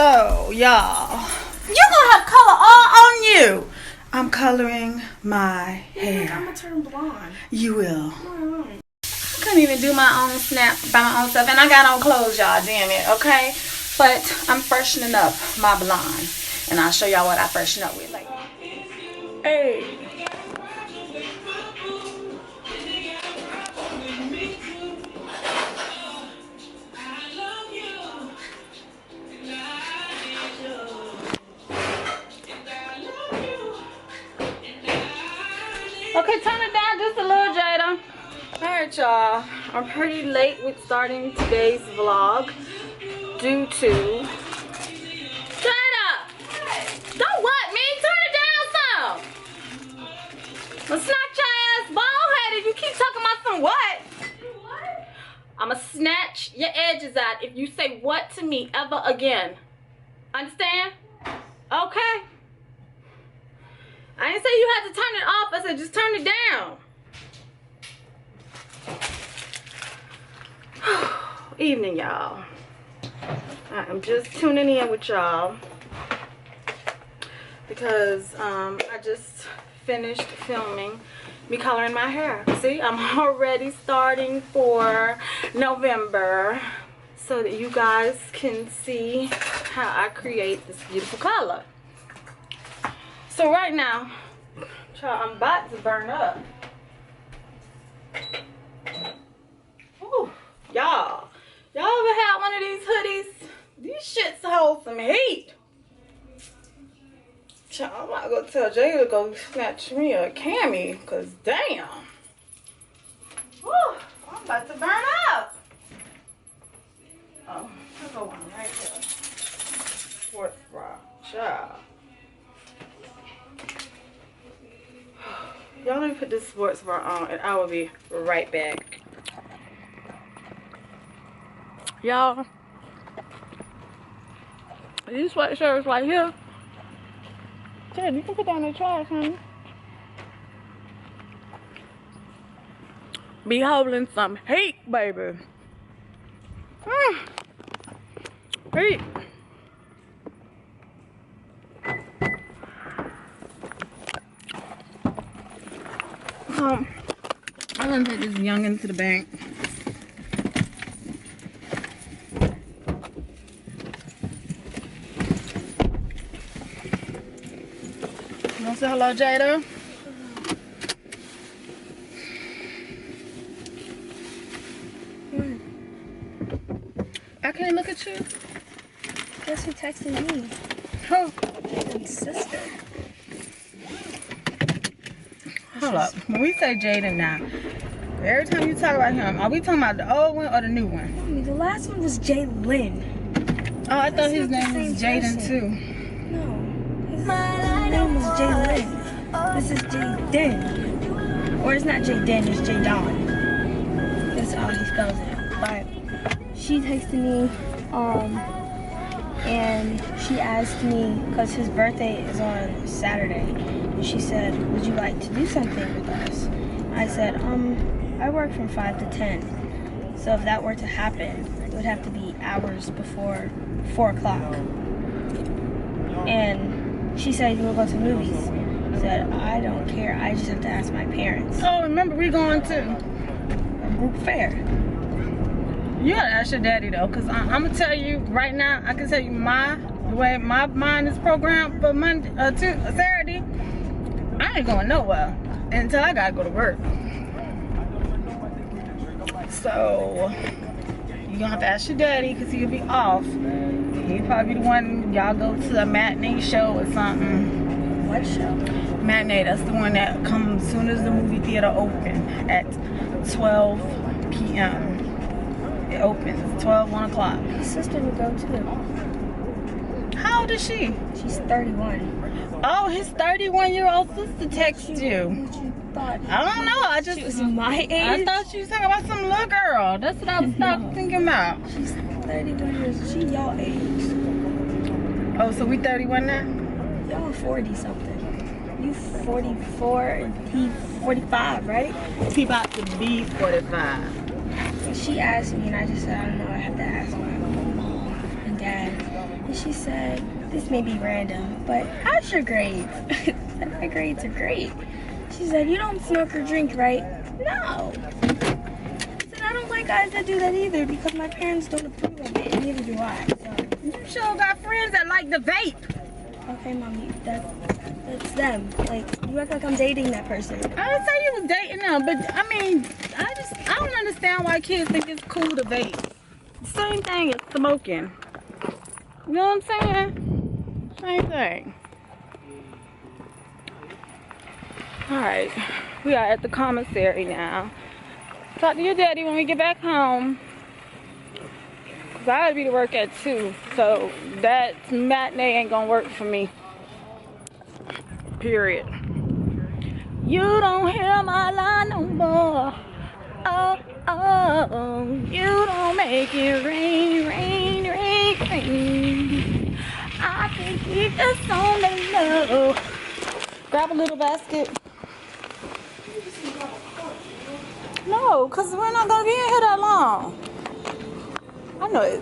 So, y'all, you're gonna have color all on you. I'm coloring my hair. I'm gonna turn blonde. You will. I couldn't even do my own snap by my own stuff, and I got on clothes, y'all. Damn it, okay? But I'm freshening up my blonde, and I'll show y'all what I freshen up with. Like, hey. Okay, turn it down just a little, Jada. Alright, y'all. I'm pretty late with starting today's vlog due to... Jada! Don't what, me? Turn it down some! I'ma snatch your ass bald-headed. You keep talking about some what? What? I'ma snatch your edges out if you say what to me ever again. Understand? Okay. I didn't say you had to turn it off. I said just turn it down. Evening, y'all. I am just tuning in with y'all because I just finished filming me coloring my hair. See, I'm already starting for November so that you guys can see how I create this beautiful color. So right now, I'm about to burn up. Ooh, y'all ever had one of these hoodies? These shits hold some heat. Child, I'm not gonna tell Jay to go snatch me a cami, cause damn. Woo, I'm about to burn up. Oh, there's a one right there. Sports bra, child. Y'all let me put this sports bra on and I will be right back. Y'all, these sweatshirts right here. Ted, you can put that in the trash, honey. Be holding some heat, baby. Heat. I'm gonna take this youngin' to the bank. You wanna say hello, Jada? I can't look at you. Guess who texted me? Who? My sister. Hold up. When we say Jada now, every time you talk about him, are we talking about the old one or the new one? I mean, the last one was Jay Lynn. Oh, I thought his name was Jaden too. No. His name was Jay Lynn. This is Jaden. Or it's not Jaden, it's Jadon. That's how he spells it. But she texted me, and she asked me, because his birthday is on Saturday, and she said, would you like to do something with us? I said, I work from 5 to 10, so if that were to happen, it would have to be hours before 4 o'clock. And she said, you want to go to the movies? I said, I don't care, I just have to ask my parents. Oh, remember we going to A group fair. You gotta ask your daddy though, cause I'm gonna tell you right now. I can tell you the way my mind is programmed for Monday, Saturday. I ain't going nowhere until I gotta go to work. So you gonna have to ask your daddy, cause he'll be off. He'll probably be the one y'all go to a matinee show or something. What show? Matinee. That's the one that comes as soon as the movie theater open at 12 p.m. It opens 1 o'clock. His sister would go too. How old is she? She's 31. Oh, his 31-year-old sister texted you. What you thought? I don't know. I just She was my age. I thought she was talking about some little girl. That's what I was thinking about. She's 31 years. She y'all age. Oh, so we 31 now? Y'all 40 something. You 44 and he 45, right? He about to be 45. And she asked me, and I just said, I don't know. I have to ask my mom and dad. And she said, this may be random, but how's your grades? I said, my grades are great. She said, you don't smoke or drink, right? No. I said, I don't like guys that do that either because my parents don't approve of it, and neither do I. So, You sure got friends that like the vape. okay, mommy, that's them. Like, you act like I'm dating that person. I didn't say you was dating them, but I mean, I don't understand why kids think it's cool to vape. Same thing as smoking. You know what I'm saying? Same thing. Alright, we are at the commissary now. Talk to your daddy when we get back home. Cause I gotta be to work at 2, so that matinee ain't gonna work for me. Period. You don't hear my line no more. Oh, oh, you don't make it rain, rain, rain, rain. I can keep this on the low. Grab a little basket. No, cause we're not gonna be in here that long. I know it.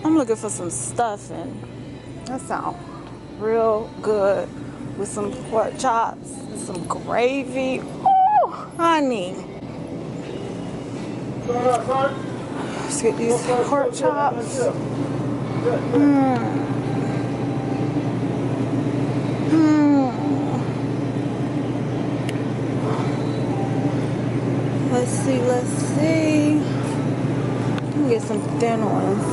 I'm looking for some stuffing. That sounds real good with some pork chops and some gravy. Oh, honey. Let's get these pork chops. Let's see. Let me get some thin ones.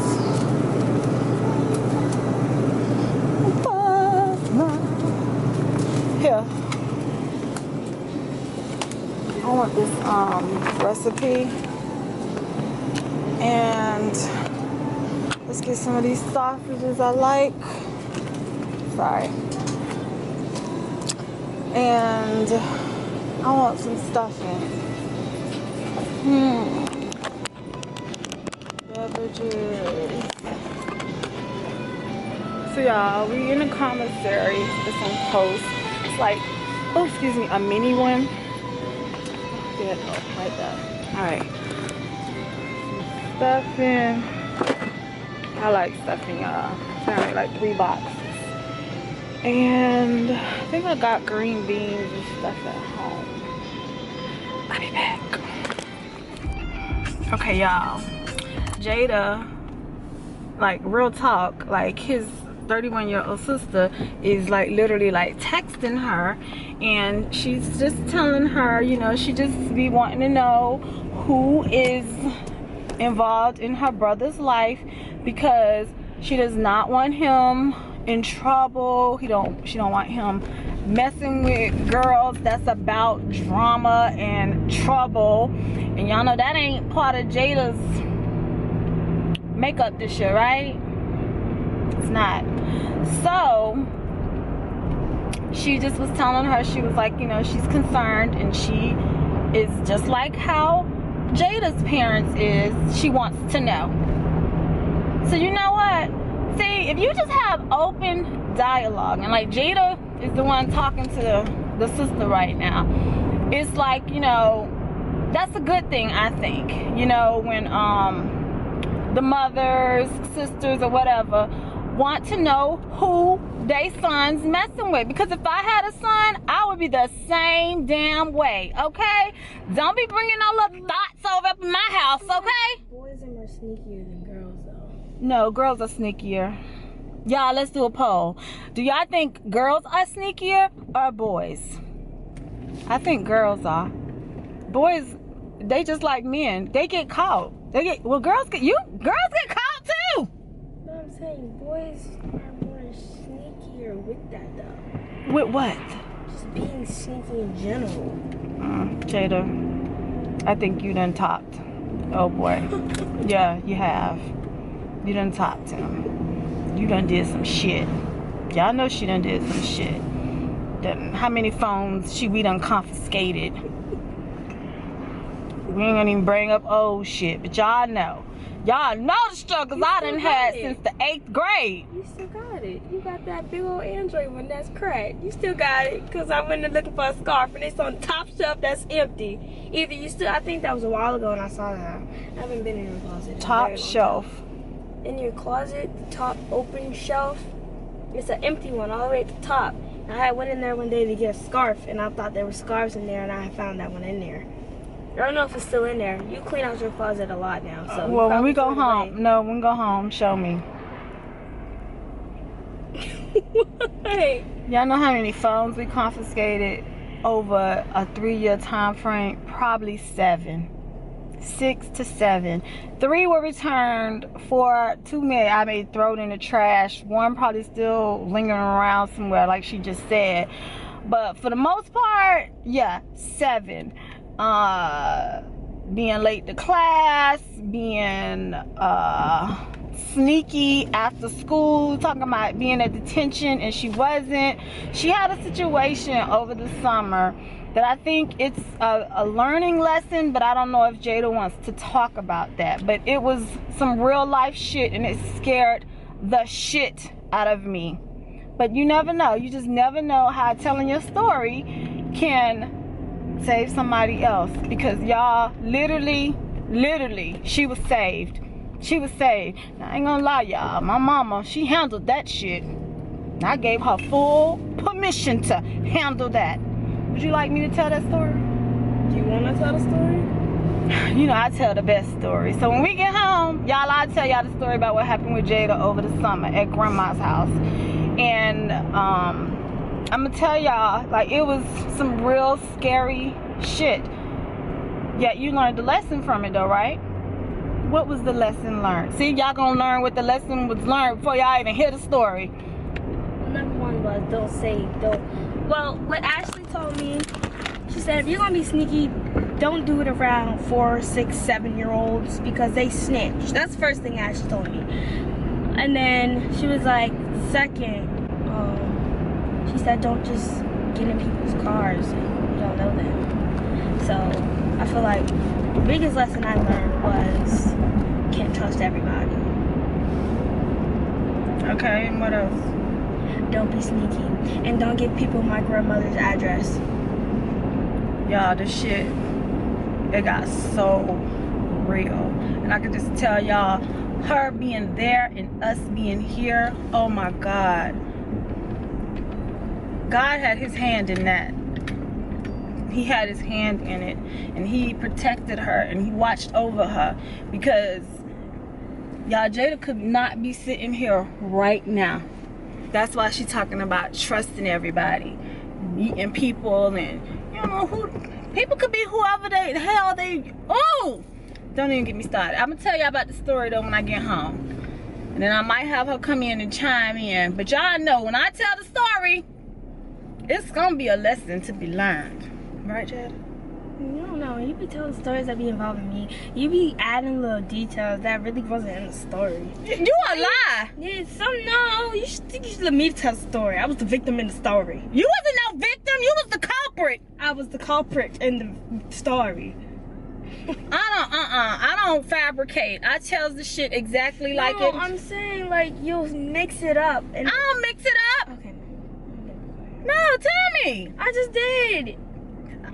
Here. I want this recipe. And let's get some of these sausages I like. Sorry. And I want some stuffing. Beverages. So y'all, we in the commissary for some post. It's like, oh excuse me, a mini one. Yeah, oh, right there. Alright. Stuffing. I like stuffing, y'all. Apparently like 3 boxes. And I think I got green beans and stuff at home. I'll be back. Okay, y'all. Jada, like real talk, like his 31-year-old sister is like literally like texting her, and she's just telling her, you know, she just be wanting to know who is involved in her brother's life because she does not want him in trouble. She don't want him messing with girls that's about drama and trouble. And y'all know that ain't part of Jada's makeup this year, right? It's not. So she just was telling her, she was like, you know, she's concerned, and she is just like how Jada's parents is. She wants to know. So you know what? See, if you just have open dialogue, and like Jada is the one talking to the sister right now, it's like, you know, that's a good thing, I think. You know, when the mothers, sisters, or whatever want to know who they son's messing with. Because if I had a son, I would be the same damn way, okay? Don't be bringing no little thoughts over up in my house, okay? Boys are more sneakier than girls, though. No, girls are sneakier. Y'all, let's do a poll. Do y'all think girls are sneakier or boys? I think girls are. Boys, they just like men. They get caught. Well, girls get caught too. But I'm saying boys are more sneakier with that, though. With what? Just being sneaky in general. Jada, I think you done topped. Oh boy. Yeah, you have. You done topped him. You done did some shit. Y'all know she done did some shit. How many phones we done confiscated? We ain't gonna even bring up old shit, but y'all know Y'all know the struggles I done had since the 8th grade. You still got it. You got that big old Android one that's cracked. You still got it, because I went in looking for a scarf and it's on the top shelf that's empty. Either you still, I think that was a while ago and I saw that. I haven't been in your closet. Top shelf. In your closet, the top open shelf, it's an empty one all the way at the top. And I went in there one day to get a scarf and I thought there were scarves in there and I found that one in there. I don't know if it's still in there. You clean out your closet a lot now. So well, when we go home, when we go home, show me. Hey. Y'all know how many phones we confiscated over a 3-year time frame? Probably 7. 6 to 7. 3 were returned. 2 I made throw it in the trash. 1 probably still lingering around somewhere, like she just said. But for the most part, yeah, 7. Being late to class, being sneaky after school, talking about being at detention and she wasn't. She had a situation over the summer that I think it's a learning lesson, but I don't know if Jada wants to talk about that. But it was some real life shit and it scared the shit out of me. But you never know. You just never know how telling your story can save somebody else, because y'all literally she was saved. She was saved. Now, I ain't gonna lie, y'all, my mama, she handled that shit. I gave her full permission to handle that. Would you like me to tell that story? Do you want to tell the story? You know, I tell the best story. So when we get home, y'all, I'll tell y'all the story about what happened with Jada over the summer at grandma's house. And I'm gonna tell y'all, like, it was some real scary shit. Yeah, you learned the lesson from it though, right? What was the lesson learned? See, y'all gonna learn what the lesson was learned before y'all even hear the story. Well, number 1 was don't. Well, what Ashley told me, she said, if you're gonna be sneaky, don't do it around 4, 6, 7-year-olds because they snitch. That's the first thing Ashley told me. And then she was like, second, she said, don't just get in people's cars and you don't know them. So I feel like the biggest lesson I learned was can't trust everybody. Okay, and what else? Don't be sneaky. And don't give people my grandmother's address. Y'all, this shit, it got so real. And I could just tell y'all, her being there and us being here, oh my God. God had his hand in that. He had his hand in it, and he protected her and he watched over her, because y'all, Jada could not be sitting here right now. That's why she's talking about trusting everybody, meeting people, and you know, people could be whoever the hell they, oh, don't even get me started. I'm gonna tell y'all about the story though when I get home, and then I might have her come in and chime in. But y'all know when I tell the story, it's gonna be a lesson to be learned. Right, Jada? I don't know. You be telling stories that be involving me. You be adding little details that really wasn't in the story. You a lie. Yeah, no. You should let me tell the story. I was the victim in the story. You wasn't no victim. You was the culprit. I was the culprit in the story. I don't fabricate. I tell the shit exactly like it. No, I'm saying like you'll mix it up. And I don't mix it up. Okay. No, tell me. I just did.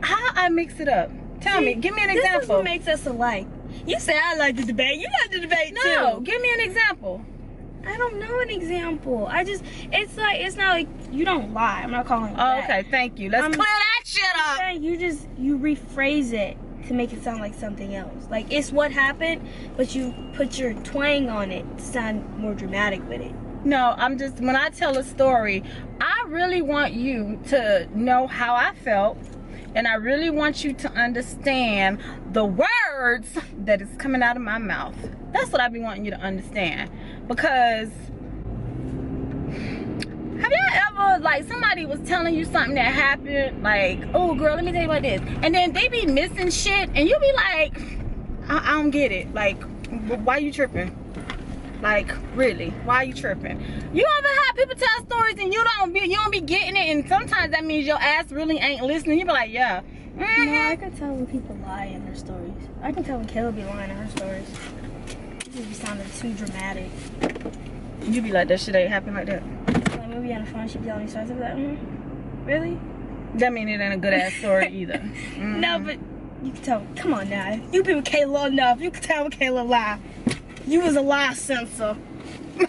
How I mix it up? Tell me. Give me an example. This is what makes us alike. You say I like the debate. You like the debate too. No, give me an example. I don't know an example. It's not like you don't lie. I'm not calling it that. Okay, thank you. Let's clear that shit up. You rephrase it to make it sound like something else. Like it's what happened, but you put your twang on it to sound more dramatic with it. No, I'm just, when I tell a story, I really want you to know how I felt, and I really want you to understand the words that is coming out of my mouth. That's what I be wanting you to understand. Because have y'all ever, like, somebody was telling you something that happened, like, oh girl, let me tell you about this, and then they be missing shit and you be like, I don't get it. Like, why you tripping? Like, really, why are you tripping? You ever have people tell stories and you don't be getting it, and sometimes that means your ass really ain't listening. You be like, yeah. No, I can tell when people lie in their stories. I can tell when Kayla be lying in her stories. You sounded too dramatic. You be like, that shit ain't happen like that. Like, we'll be on the phone, she'd be telling me stories. I'd be like, really? That mean it ain't a good ass story either. No, but you can tell. Come on now. You've been with Kayla enough. You can tell when Kayla lie. You was a lie censor. She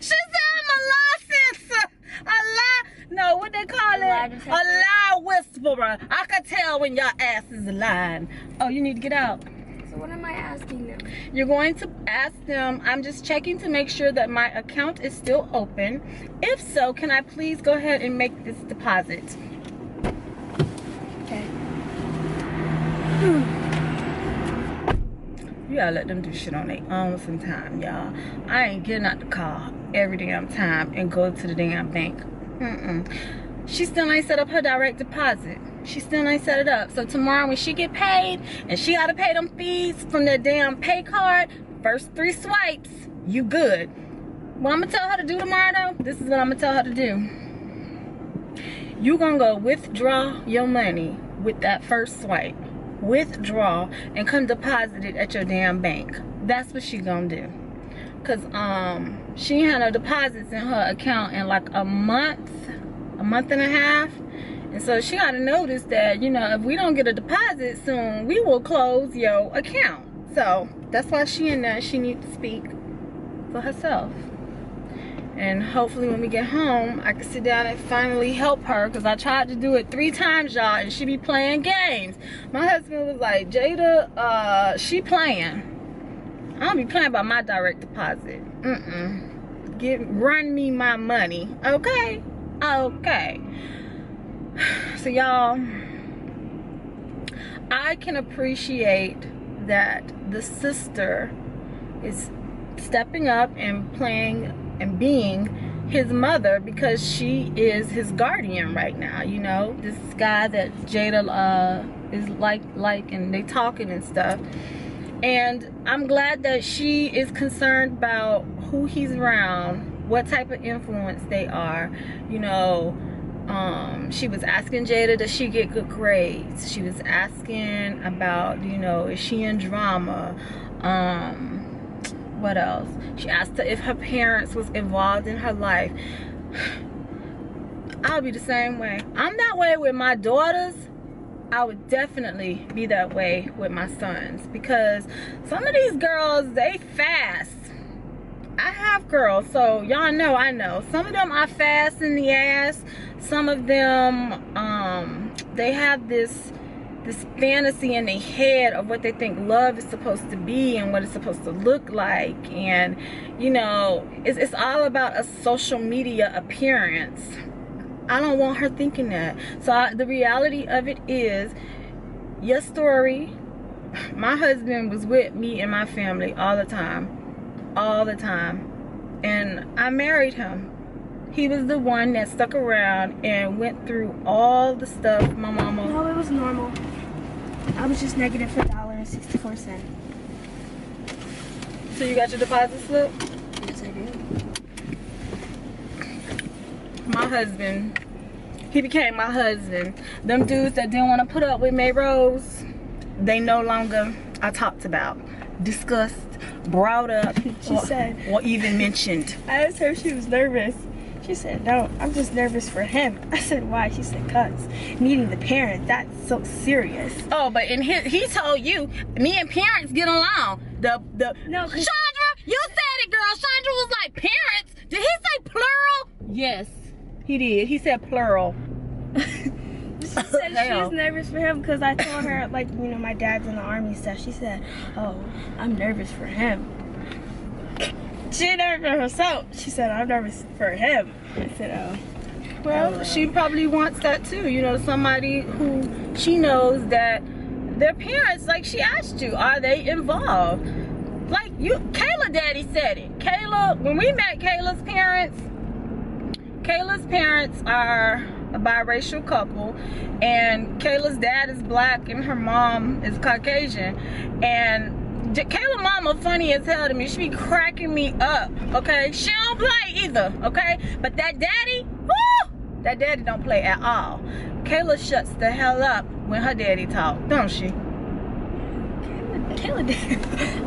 said I'm a lie censor. A lie. No, what they call it? A lie whisperer. I can tell when your ass is lying. Oh, you need to get out. So what am I asking them? You're going to ask them, I'm just checking to make sure that my account is still open. If so, can I please go ahead and make this deposit? Okay. You gotta let them do shit on their own sometime, y'all. I ain't getting out the car every damn time and go to the damn bank. She still ain't set up her direct deposit. She still ain't set it up. So tomorrow when she get paid and she gotta pay them fees from that damn pay card, first 3 swipes, you good. What I'm gonna tell her to do tomorrow though, this is what I'm gonna tell her to do. You gonna go withdraw your money with that first swipe. Withdraw and come deposit it at your damn bank. That's what she gonna do. Cause she had her deposits in her account in like a month and a half. And so she gotta notice that, you know, if we don't get a deposit soon, we will close your account. So that's why she in there. She needs to speak for herself. And hopefully when we get home, I can sit down and finally help her. Because I tried to do it 3 times, y'all, and she be playing games. My husband was like, Jada, she playing. I don't be playing about my direct deposit. Run me my money, okay? Okay. So y'all, I can appreciate that the sister is stepping up and playing and being his mother, because she is his guardian right now. You know, this guy that Jada is like and they talking and stuff. And I'm glad that she is concerned about who he's around, what type of influence they are. You know, she was asking Jada, does she get good grades? She was asking about, you know, is she in drama? What else? She asked her if her parents was involved in her life. I'll be the same way. I'm that way with my daughters. I would definitely be that way with my sons, because some of these girls, they fast. I have girls, so y'all know I know. Some of them are fast in the ass. Some of them, they have this fantasy in their head of what they think love is supposed to be and what it's supposed to look like. And, you know, it's all about a social media appearance. I don't want her thinking that. So the reality of it is, your story, my husband was with me and my family all the time. And I married him. He was the one that stuck around and went through all the stuff my mama. No, it was normal. I was just negative $1.64. So you got your deposit slip? Yes, I do. My husband, he became my husband. Them dudes that didn't want to put up with May Rose, they no longer are talked about, discussed, brought up, or even mentioned. I asked her if she was nervous. She said, no, I'm just nervous for him. I said, why? She said, cuz meeting the parent, that's so serious. Oh, but in he told you, me and parents get along. No, Chandra, you said it, girl. Chandra was like, parents? Did he say plural? Yes, he did. He said plural. She said she was nervous for him because I told her, like, you know, my dad's in the army stuff. She said, oh, I'm nervous for him. She ain't nervous for herself. She said, I'm nervous for him. I said, oh. Well, she probably wants that too. You know, somebody who she knows that their parents, like she asked you, are they involved? Like Kayla daddy said it. Kayla, when we met Kayla's parents are a biracial couple, and Kayla's dad is black and her mom is Caucasian. And Kayla mama funny as hell to me. She be cracking me up, okay? She don't play either, okay? But that daddy, whoo, that daddy don't play at all. Kayla shuts the hell up when her daddy talk, don't she? Kayla Kayla did.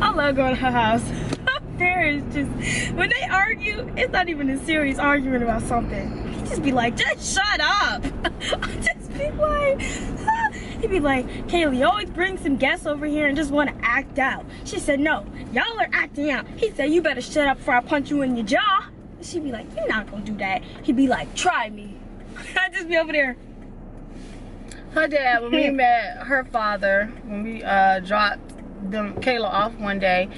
I love going to her house. Her parents just, when they argue, it's not even a serious argument about something. He just be like, just shut up. I just be like, he'd be like, Kayla, you always bring some guests over here and just want to act out. She said, no, y'all are acting out. He said, you better shut up before I punch you in your jaw. She'd be like, you're not gonna do that. He'd be like, try me. I'd just be over there. Her dad, when we met her father, when we dropped Kayla off one day,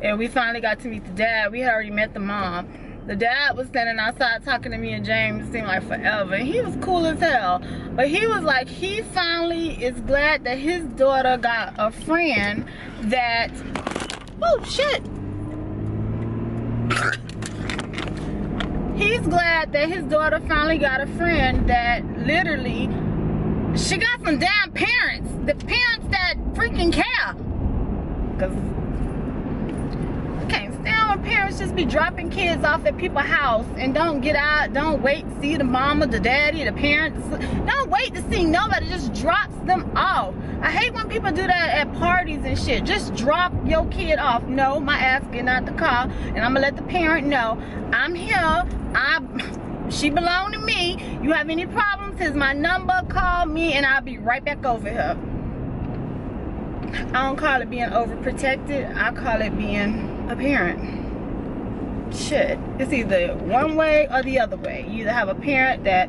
and we finally got to meet the dad, we had already met the mom. The dad was standing outside talking to me and James, it seemed like forever, and he was cool as hell. But he was like, he finally is glad that his daughter got a friend that, oh shit. He's glad that his daughter finally got a friend that literally, she got some damn parents. The parents that freaking care. Because I can't stand when parents just be dropping kids off at people's house and don't get out, don't wait to see the mama, the daddy, the parents. Don't wait to see nobody, just drops them off. I hate when people do that at parties and shit. Just drop your kid off. No, my ass getting out the car and I'm gonna let the parent know I'm here. She belong to me. You have any problems, here's my number, call me and I'll be right back over here. I don't call it being overprotected, I call it being a parent. Shit, it's either one way or the other way. You either have a parent that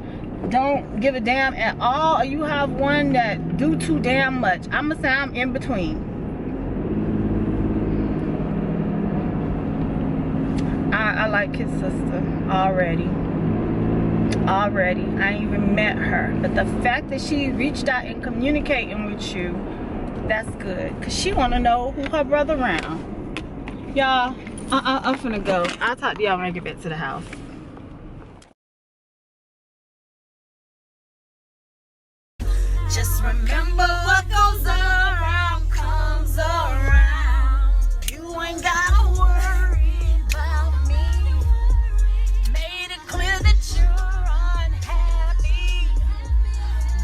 don't give a damn at all, or you have one that do too damn much. I'ma say I'm in between. I like his sister already. I ain't even met her, but the fact that she reached out and communicating with you, that's good, because she want to know who her brother around. Y'all, I'm finna go. I'll talk to y'all when I get back to the house. Just remember what goes around comes around. You ain't gotta worry about me. Made it clear that you're unhappy.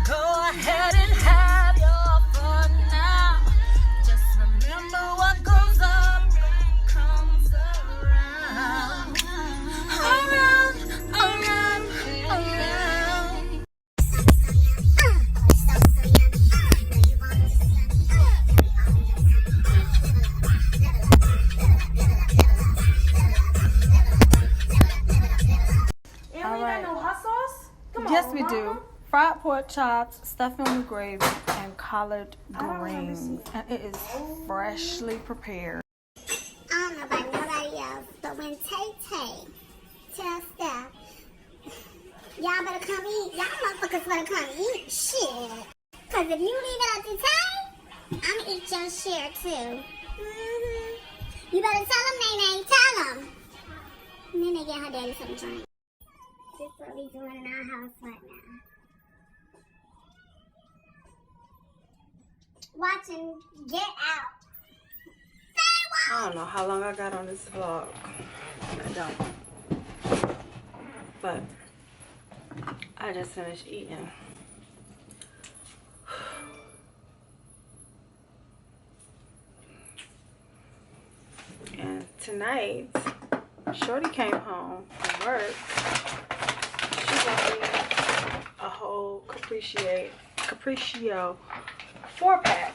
Go ahead and have your fun now. Just remember what goes up comes around. Around, around, around. Yes, we do. Fried pork chops, stuffing with gravy, and collard greens. And it is freshly prepared. I don't know about nobody else, but when Tay tells Steph, y'all better come eat, y'all motherfuckers better come eat shit. Cause if you leave it up to Tay, I'ma eat your share too. You better tell him, Nene, tell him. Nene get her daddy some drink. This is what we doing in our house right now. Watching Get Out. I don't know how long I got on this vlog. I don't. But I just finished eating. And tonight, Shorty came home from work. She got me a whole Capriccio 4-pack.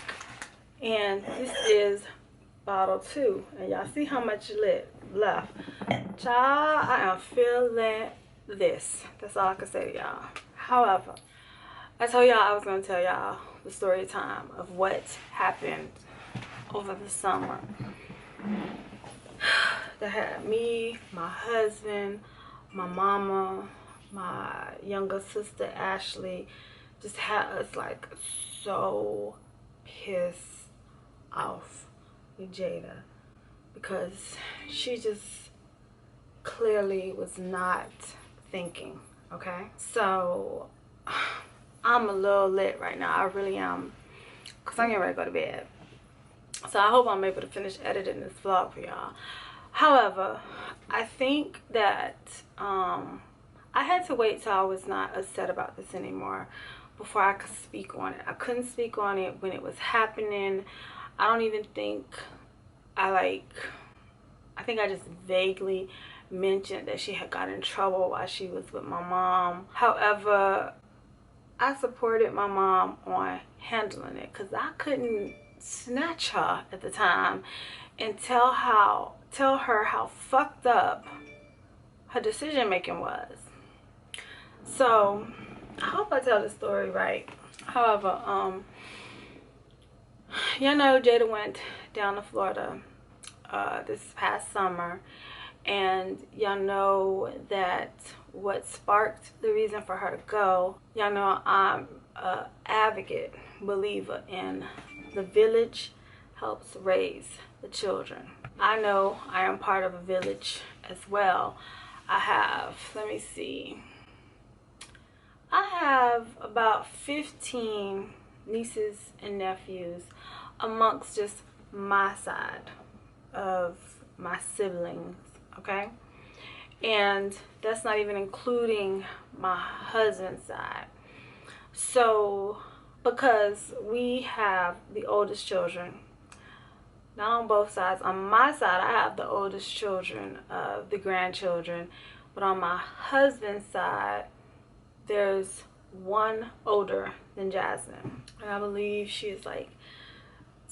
And this is bottle 2. And y'all see how much left. Child, I am feeling this. That's all I can say to y'all. However, I told y'all I was going to tell y'all the story time of what happened over the summer. That had me, my husband, my mama, my younger sister Ashley, just had us like so pissed off with Jada, because she just clearly was not thinking. Okay, so I'm a little lit right now. I really am, because I'm getting ready to go to bed. So I hope I'm able to finish editing this vlog for y'all. However, I think that I had to wait till I was not upset about this anymore before I could speak on it. I couldn't speak on it when it was happening. I don't even think I think I just vaguely mentioned that she had got in trouble while she was with my mom. However, I supported my mom on handling it because I couldn't snatch her at the time and tell her how fucked up her decision making was. So I hope I tell the story right. However, y'all know Jada went down to Florida this past summer, and y'all know that what sparked the reason for her to go. Y'all know I'm an advocate believer in the village helps raise the children. I know I am part of a village as well. I have, let me see, I have about 15 nieces and nephews amongst just my side of my siblings, okay? And that's not even including my husband's side. So because we have the oldest children, not on both sides, on my side I have the oldest children, the grandchildren, but on my husband's side there's one older than Jasmine, and I believe she is like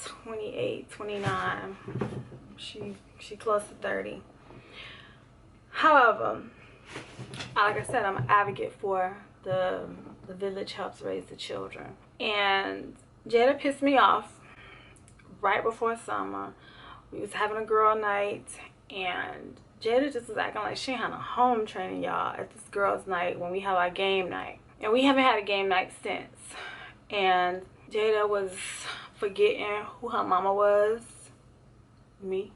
28, 29. She close to 30. However, like I said, I'm an advocate for the village helps raise the children. And Jada pissed me off right before summer. We was having a girl night, and Jada just was acting like she had a home training, y'all, at this girl's night when we have our game night. And we haven't had a game night since. And Jada was forgetting who her mama was. Me.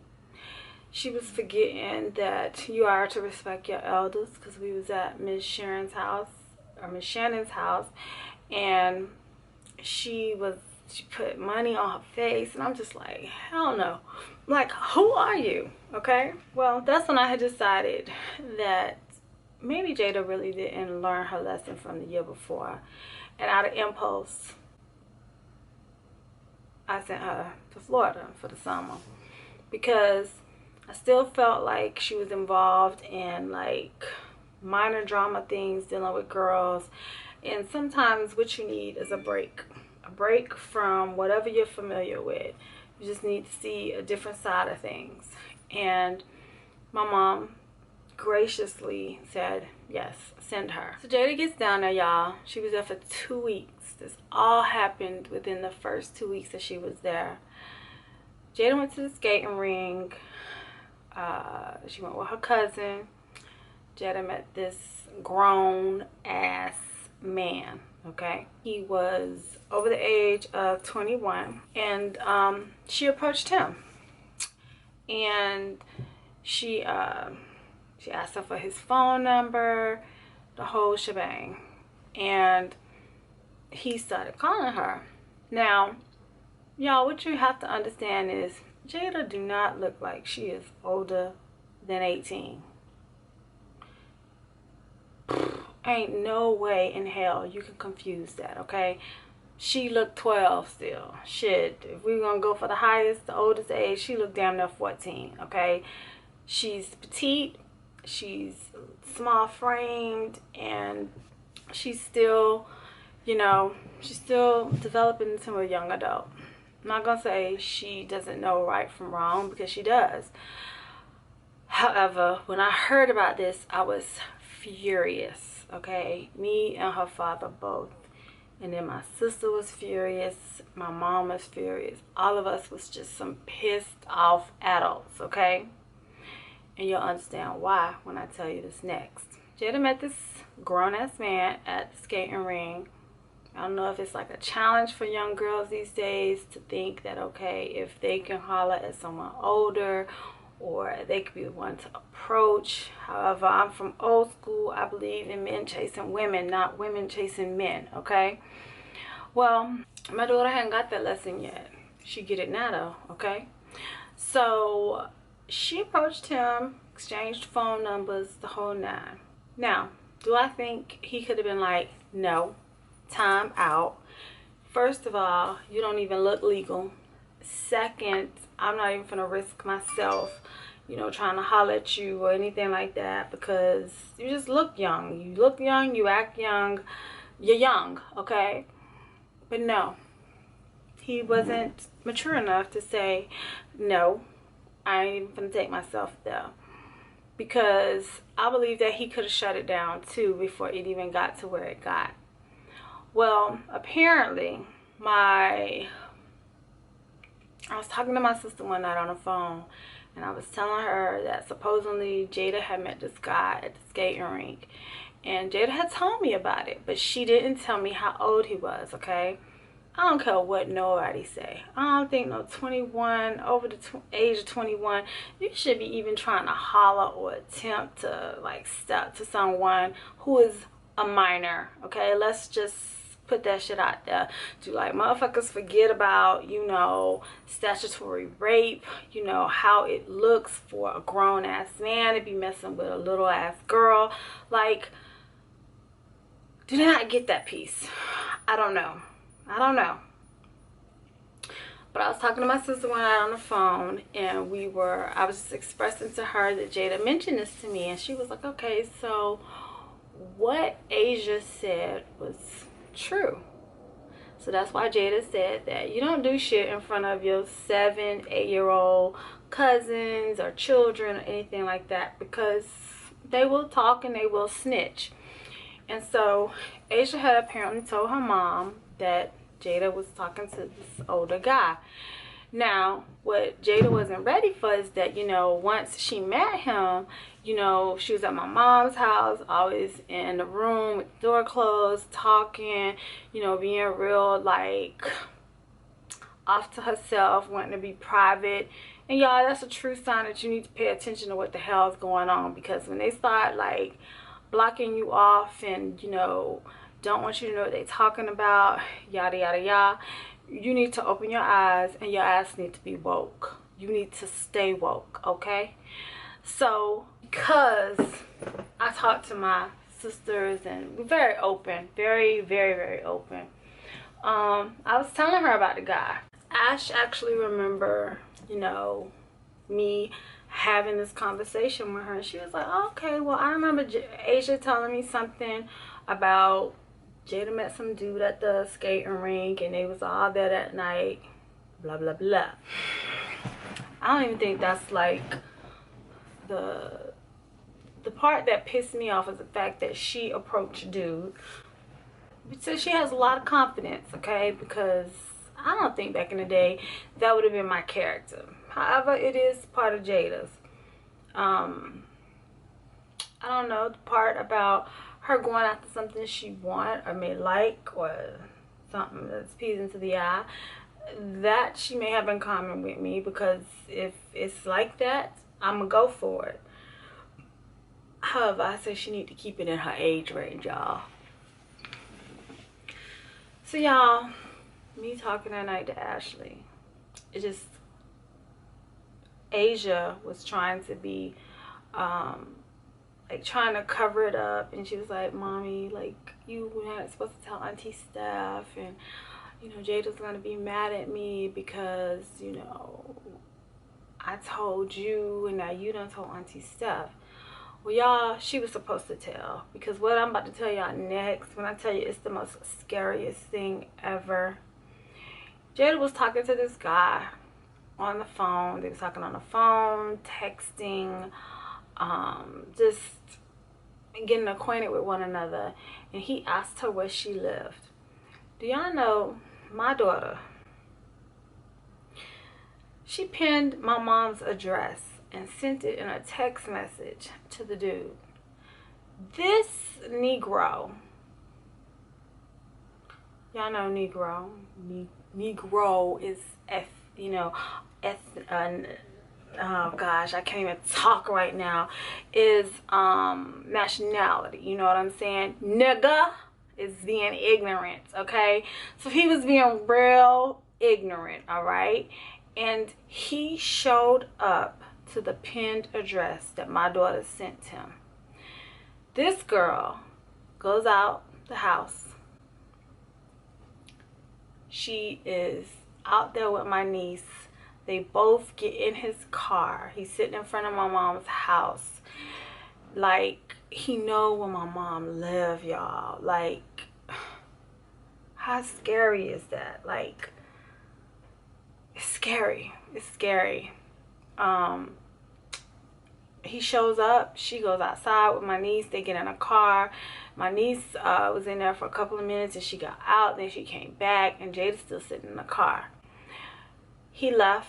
She was forgetting that you are to respect your elders, because we was at Miss Shannon's house, and she put money on her face, and I'm just like, hell no. Like, who are you? Okay, well, that's when I had decided that maybe Jada really didn't learn her lesson from the year before, and out of impulse I sent her to Florida for the summer, because I still felt like she was involved in like minor drama things dealing with girls, and sometimes what you need is a break from whatever you're familiar with. You just need to see a different side of things. And my mom graciously said, yes, send her. So Jada gets down there, y'all. She was there for 2 weeks. This all happened within the first 2 weeks that she was there. Jada went to the skating ring. She went with her cousin. Jada met this grown ass man, okay? He was over the age of 21, and she approached him, and she asked him for his phone number, the whole shebang, and he started calling her. Now, y'all, what you have to understand is Jada do not look like she is older than 18. Ain't no way in hell you can confuse that, okay? She looked 12 still. Shit, if we're gonna go for the highest, the oldest age, she looked damn near 14, okay? She's petite, she's small framed, and she's still, you know, she's still developing into a young adult. I'm not gonna say she doesn't know right from wrong, because she does. However, when I heard about this, I was furious, okay? Me and her father both. And then my sister was furious, my mom was furious. All of us was just some pissed off adults, okay? And you'll understand why when I tell you this next. Jada met this grown-ass man at the skating ring. I don't know if it's like a challenge for young girls these days to think that, okay, if they can holler at someone older, or they could be the one to approach. However, I'm from old school. I believe in men chasing women, not women chasing men, okay? Well, my daughter hadn't got that lesson yet. She get it now though, okay? So she approached him, exchanged phone numbers, the whole nine. Now, do I think he could have been like, no, time out. First of all, you don't even look legal. second, I'm not even gonna risk myself, you know, trying to holler at you or anything like that, because you just look young. You look young, you act young, you're young, okay? But no, he wasn't mature enough to say, no, I ain't even gonna take myself there. Because I believe that he could have shut it down too before it even got to where it got. Well, apparently, I was talking to my sister one night on the phone, and I was telling her that supposedly Jada had met this guy at the skating rink. And Jada had told me about it, but she didn't tell me how old he was, okay? I don't care what nobody say. I don't think no 21, over the age of 21, you should be even trying to holler or attempt to like step to someone who is a minor, okay? Let's just put that shit out there. Do like motherfuckers forget about, you know, statutory rape, you know, how it looks for a grown ass man to be messing with a little ass girl. Like, do they not get that piece? I don't know. But I was talking to my sister one night on the phone, and I was just expressing to her that Jada mentioned this to me, and she was like, okay, so what Asia said was true. So that's why Jada said that you don't do shit in front of your 7, 8-year-old cousins or children or anything like that, because they will talk and they will snitch. And so Asia had apparently told her mom that Jada was talking to this older guy. Now, what Jada wasn't ready for is that, you know, once she met him, you know, she was at my mom's house, always in the room with the door closed, talking, you know, being real, like, off to herself, wanting to be private. And y'all, that's a true sign that you need to pay attention to what the hell is going on, because when they start, like, blocking you off and, you know, don't want you to know what they're talking about, yada yada yada, you need to open your eyes, and your ass need to be woke. You need to stay woke, okay? So because I talked to my sisters and we're very open, very open, I was telling her about the guy. Ash actually remember, you know, me having this conversation with her, and she was like, oh, okay, well, I remember Asia telling me something about Jada met some dude at the skating rink and they was all there that night, blah blah blah. I don't even think that's like the part that pissed me off, is the fact that she approached dude. So she has a lot of confidence, okay? Because I don't think back in the day that would have been my character. However, it is part of Jada's. I don't know, the part about her going after something she want or may like, or something that's pleasing to the eye, that she may have in common with me, because if it's like that, I'm gonna go for it. However, I say she need to keep it in her age range, y'all. So y'all, me talking that night to Ashley, it just, Asia was trying to be like trying to cover it up, and she was like, mommy, like, you were not supposed to tell Auntie Steph, and you know, Jada's gonna be mad at me because, you know, I told you and now you done told Auntie Steph. Well, y'all, she was supposed to tell, because what I'm about to tell y'all next, when I tell you, it's the most scariest thing ever. Jada was talking to this guy on the phone. They was talking on the phone, texting, just getting acquainted with one another, and he asked her where she lived. Do y'all know, my daughter, she pinned my mom's address and sent it in a text message to the dude. This Negro, y'all know Negro, Negro is oh gosh, I can't even talk right now, is nationality, you know what I'm saying? Nigga is being ignorant, okay? So he was being real ignorant, all right? And he showed up to the pinned address that my daughter sent him. This girl goes out the house. She is out there with my niece. They both get in his car. He's sitting in front of my mom's house. Like, he know where my mom live, y'all. Like, how scary is that? Like, it's scary. It's scary. He shows up. She goes outside with my niece. They get in a car. My niece was in there for a couple of minutes, and she got out. Then she came back, and Jada's still sitting in the car. He left.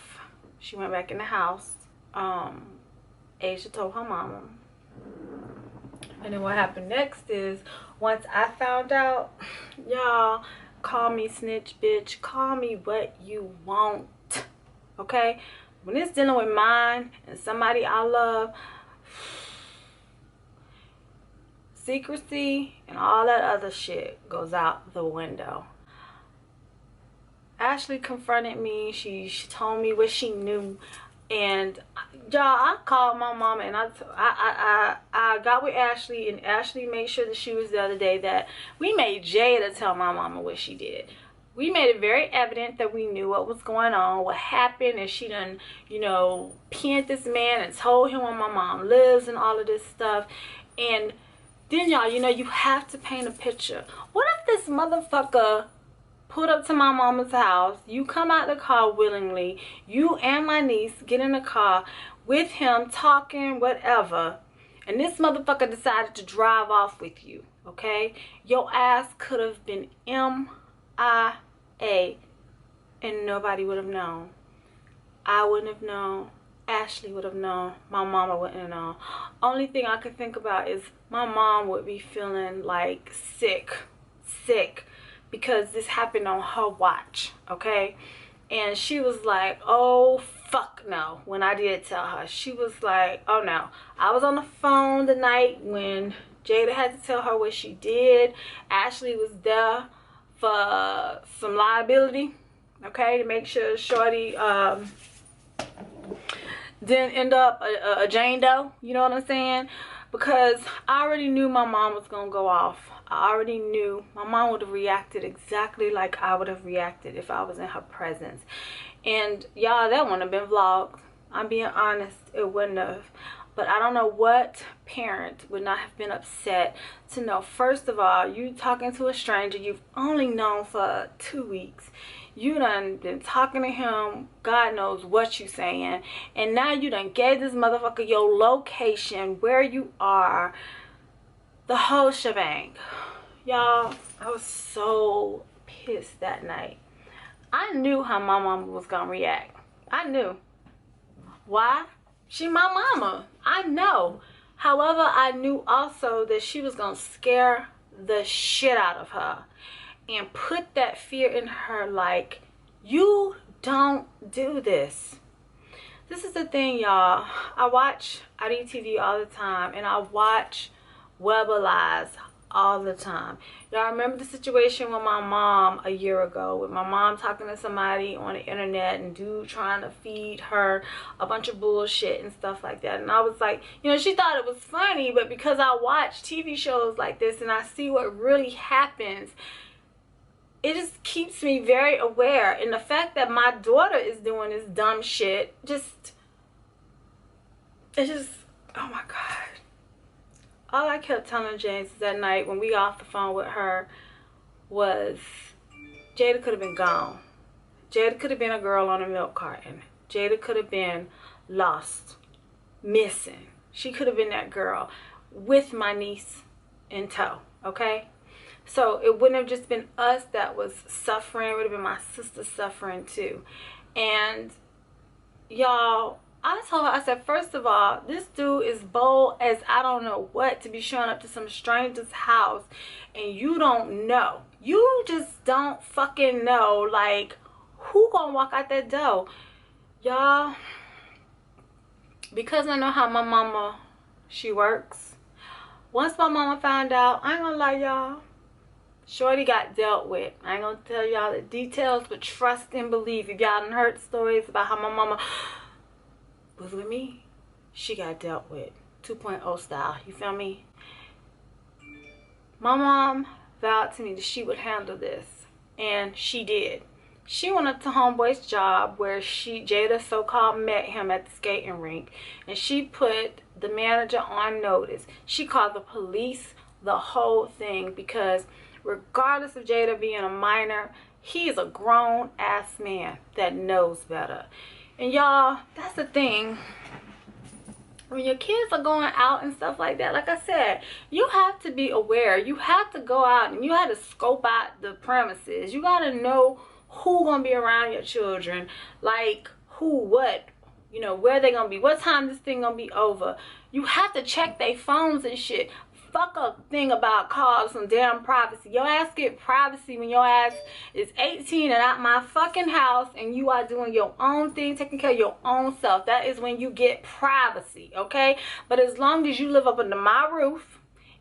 She went back in the house. Asia told her mama. And then what happened next is, once I found out, y'all, call me snitch, bitch. Call me what you want. Okay? When it's dealing with mine and somebody I love, secrecy and all that other shit goes out the window. Ashley confronted me. She told me what she knew. And y'all, I called my mama, and I got with Ashley, and Ashley made sure that she was the other day, that we made Jada tell my mama what she did. We made it very evident that we knew what was going on, what happened, and she done, you know, pinned this man and told him where my mom lives and all of this stuff. And then, y'all, you know, you have to paint a picture. What if this motherfucker pulled up to my mama's house, you come out the car willingly, you and my niece get in the car with him, talking, whatever, and this motherfucker decided to drive off with you, okay? Your ass could have been MIA, and nobody would have known. I wouldn't have known. Ashley would have known. My mama wouldn't have known. Only thing I could think about is my mom would be feeling like sick, because this happened on her watch, okay? And she was like, oh, fuck no. When I did tell her, she was like, oh no. I was on the phone the night when Jada had to tell her what she did. Ashley was there for some liability, okay, to make sure Shorty didn't end up a Jane Doe, you know what I'm saying? Because I already knew my mom was gonna go off. I already knew my mom would have reacted exactly like I would have reacted if I was in her presence. And y'all, that wouldn't have been vlogged. I'm being honest, it wouldn't have. But I don't know what parent would not have been upset to know, first of all, you talking to a stranger you've only known for 2 weeks. You done been talking to him, God knows what you saying, and now you done gave this motherfucker your location, where you are, the whole shebang. Y'all, I was so pissed that night. I knew how my mama was gonna react. I knew. Why? She my mama. I know. However, I knew also that she was gonna scare the shit out of her and put that fear in her, like, you don't do this. This is the thing, y'all. I watch IDTV all the time, and I watch Weber Lies all the time. Y'all remember the situation with my mom a year ago, with my mom talking to somebody on the internet and dude trying to feed her a bunch of bullshit and stuff like that. And I was like, you know, she thought it was funny, but because I watch TV shows like this and I see what really happens, it just keeps me very aware. And the fact that my daughter is doing this dumb shit, it's just, oh my God. All I kept telling James that night when we got off the phone with her was, Jada could have been gone. Jada could have been a girl on a milk carton. Jada could have been lost, missing. She could have been that girl with my niece in tow, okay? So it wouldn't have just been us that was suffering. It would have been my sister suffering too. And y'all, I told her, I said, first of all, this dude is bold as I don't know what to be showing up to some stranger's house and you don't know. You just don't fucking know, like, who gonna walk out that door? Y'all, because I know how my mama, she works. Once my mama found out, I ain't gonna lie, y'all, Shorty got dealt with. I ain't gonna tell y'all the details, but trust and believe. If y'all done heard stories about how my mama was with me, she got dealt with 2.0 style, you feel me? My mom vowed to me that she would handle this, and she did. She went up to homeboy's job where Jada so-called met him at the skating rink, and she put the manager on notice. She called the police, the whole thing, because regardless of Jada being a minor, he is a grown-ass man that knows better. And y'all, that's the thing. When your kids are going out and stuff like that, like I said, you have to be aware. You have to go out and you have to scope out the premises. You got to know who gonna be around your children, like who, what, you know, where they gonna be, what time this thing gonna be over. You have to check their phones and shit. Fuck a thing about calls, some damn privacy. Your ass get privacy when your ass is 18 and out my fucking house and you are doing your own thing, taking care of your own self. That is when you get privacy, okay? But as long as you live up under my roof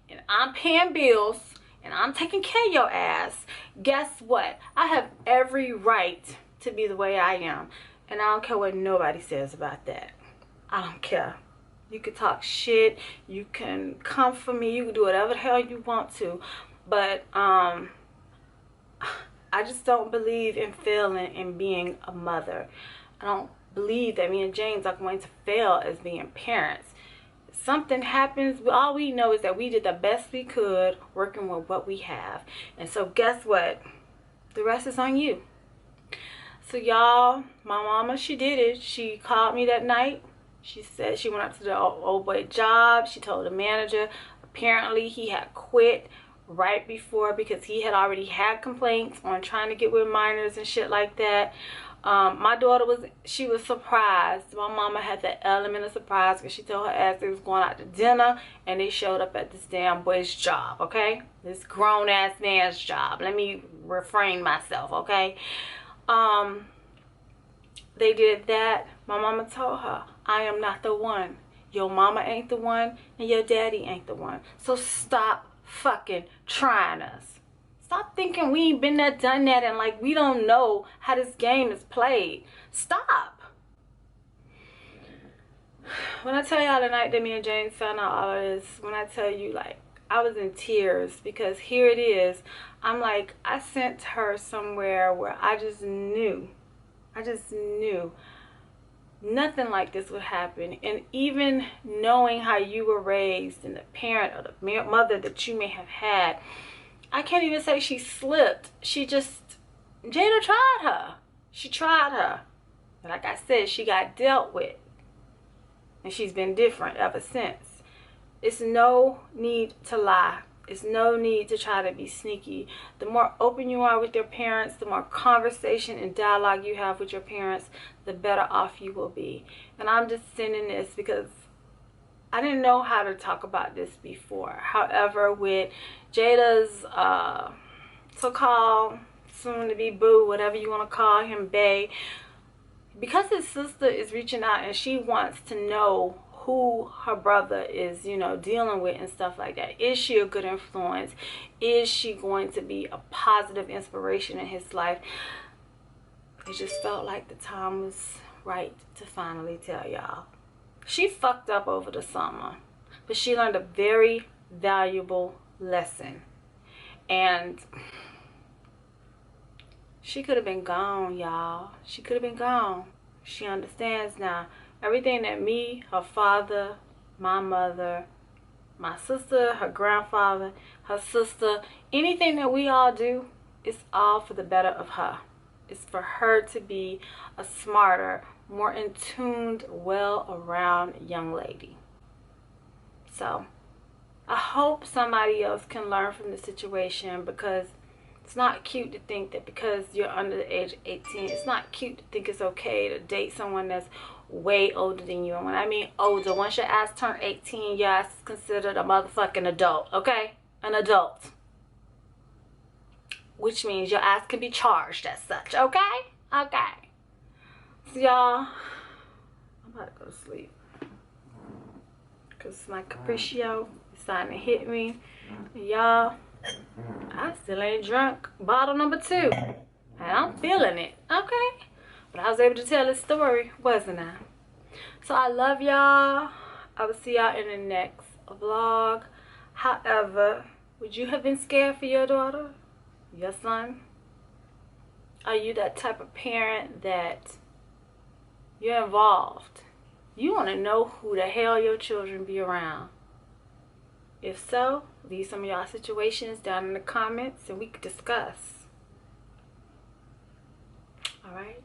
and I'm paying bills and I'm taking care of your ass, guess what? I have every right to be the way I am. And I don't care what nobody says about that. I don't care. You can talk shit. You can come for me. You can do whatever the hell you want to. But I just don't believe in failing and being a mother. I don't believe that me and James are going to fail as being parents. Something happens, all we know is that we did the best we could working with what we have. And so guess what? The rest is on you. So y'all, my mama, she did it. She called me that night. She said she went up to the old boy job. She told the manager apparently he had quit right before because he had already had complaints on trying to get with minors and shit like that. My daughter was surprised. My mama had that element of surprise because she told her ass they was going out to dinner and they showed up at this damn boy's job, okay? This grown ass man's job. Let me refrain myself, okay? They did that. My mama told her, I am not the one. Your mama ain't the one and your daddy ain't the one. So stop fucking trying us. Stop thinking we ain't been there, done that, and like we don't know how this game is played. Stop. When I tell y'all the night that me and James found out all of this, when I tell you, like, I was in tears because here it is. I'm like, I sent her somewhere where I just knew. Nothing like this would happen. And even knowing how you were raised and the parent or the mother that you may have had, I can't even say she slipped. Jada tried her. She tried her. And like I said, she got dealt with. And she's been different ever since. It's no need to lie. It's no need to try to be sneaky. The more open you are with your parents, the more conversation and dialogue you have with your parents, the better off you will be. And I'm just sending this because I didn't know how to talk about this before. However, with Jada's so-called soon-to-be boo, whatever you want to call him, bae, because his sister is reaching out and she wants to know who her brother is, you know, dealing with and stuff like that. Is she a good influence? Is she going to be a positive inspiration in his life? It just felt like the time was right to finally tell y'all. She fucked up over the summer, but she learned a very valuable lesson. And she could have been gone, y'all. She could have been gone. She understands now. Everything that me, her father, my mother, my sister, her grandfather, her sister, anything that we all do, it's all for the better of her. It's for her to be a smarter, more in tuned, well-around young lady. So I hope somebody else can learn from the situation, because it's not cute to think that because you're under the age of 18, it's not cute to think it's okay to date someone that's way older than you. And when I mean older, once your ass turn 18, your ass is considered a motherfucking adult, okay? An adult. Which means your ass can be charged as such, okay? Okay. So y'all, I'm about to go to sleep. Because my capriccio is starting to hit me. Y'all, I still ain't drunk bottle number 2. And I'm feeling it, okay? But I was able to tell this story, wasn't I? So I love y'all. I will see y'all in the next vlog. However, would you have been scared for your daughter? Your son? Are you that type of parent that you're involved? You want to know who the hell your children be around. If so, leave some of y'all situations down in the comments and we could discuss. Alright?